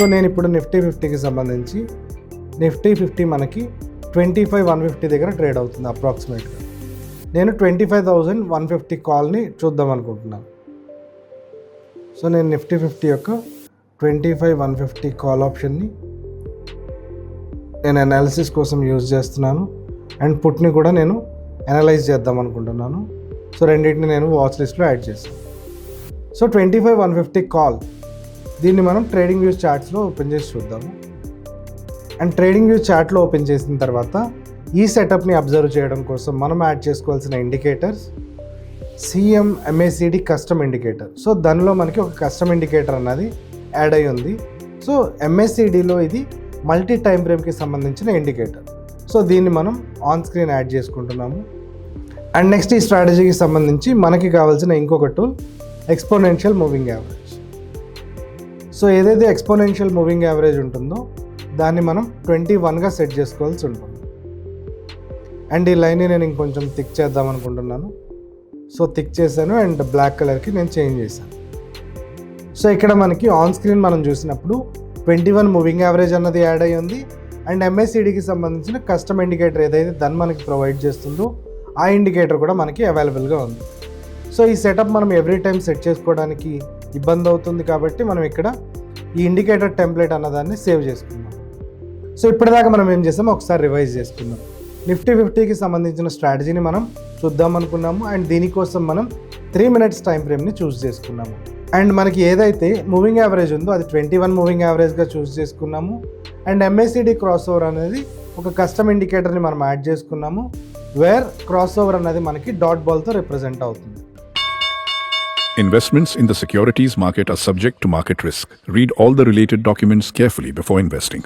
So నేను ఇప్పుడు Nifty 50కి సంబంధించి నిఫ్టీ 50 మనకి 25,150 దగ్గర ట్రేడ్ అవుతుంది అప్రాక్సిమేట్గా. నేను 25,150 కాల్ని చూద్దాం అనుకుంటున్నాను. సో నేను నిఫ్టీ 50 యొక్క 25,150 కాల్ ఆప్షన్ని నేను అనాలిసిస్ కోసం యూజ్ చేస్తున్నాను అండ్ పుట్ని కూడా నేను అనలైజ్ చేద్దాం అనుకుంటున్నాను. సో రెండింటిని నేను వాచ్ లిస్ట్లో యాడ్ చేస్తాను. సో 25,150 కాల్, దీన్ని మనం ట్రేడింగ్ వ్యూస్ చార్ట్స్లో ఓపెన్ చేసి చూద్దాము. అండ్ ట్రేడింగ్ వ్యూస్ చార్ట్లో ఓపెన్ చేసిన తర్వాత ఈ సెటప్ని అబ్జర్వ్ చేయడం కోసం మనం యాడ్ చేసుకోవాల్సిన indicators CM MACD custom indicator. So దానిలో మనకి ఒక కస్టమ్ ఇండికేటర్ అన్నది యాడ్ అయ్యి ఉంది. సో MACDలో ఇది మల్టీ టైం ఫ్రేమ్కి సంబంధించిన ఇండికేటర్. సో దీన్ని మనం ఆన్ స్క్రీన్ యాడ్ చేసుకుంటున్నాము. అండ్ నెక్స్ట్ ఈ స్ట్రాటజీకి సంబంధించి మనకి కావాల్సిన ఇంకొక tool exponential moving average. So ఏదైతే ఎక్స్పోనెన్షియల్ మూవింగ్ యావరేజ్ ఉంటుందో దాన్ని మనం 21గా సెట్ చేసుకోవాల్సి ఉంటుంది. అండ్ ఈ లైన్ని నేను ఇంకొంచెం థిక్ చేద్దాం అనుకుంటున్నాను. సో థిక్ చేశాను అండ్ బ్లాక్ కలర్కి నేను చేంజ్ చేశాను. సో ఇక్కడ మనకి ఆన్ స్క్రీన్ మనం చూసినప్పుడు 21 మూవింగ్ యావరేజ్ అన్నది యాడ్ అయ్యి ఉంది. అండ్ MACDకి సంబంధించిన కస్టమ్ ఇండికేటర్ ఏదైతే దాన్ని మనకి ప్రొవైడ్ చేస్తుందో ఆ ఇండికేటర్ కూడా మనకి అవైలబుల్గా ఉంది. సో ఈ సెటప్ మనం ఎవ్రీ టైం సెట్ చేసుకోవడానికి ఇబ్బంది అవుతుంది కాబట్టి మనం ఇక్కడ ఈ ఇండికేటర్ టెంప్లెట్ అన్నదాన్ని సేవ్ చేసుకుందాం. సో ఇప్పటిదాకా మనం ఏం చేసామో ఒకసారి రివైజ్ చేసుకుందాం. నిఫ్టీ 50కి సంబంధించిన స్ట్రాటజీని మనం చూద్దాం అనుకున్నాము అండ్ దీనికోసం మనం 3 minutes టైం ఫ్రేమ్ని చూస్ చేసుకున్నాము. అండ్ మనకి ఏదైతే మూవింగ్ యావరేజ్ ఉందో అది 21 మూవింగ్ యావరేజ్గా చూస్ చేసుకున్నాము. అండ్ MACD క్రాస్ ఓవర్ అనేది ఒక కస్టమ్ ఇండికేటర్ని మనం యాడ్ చేసుకున్నాము, వేర్ క్రాస్ ఓవర్ అనేది మనకి డాట్ బాల్తో రిప్రజెంట్ అవుతుంది. Investments in the securities market are subject to market risk. Read all the related documents carefully before investing.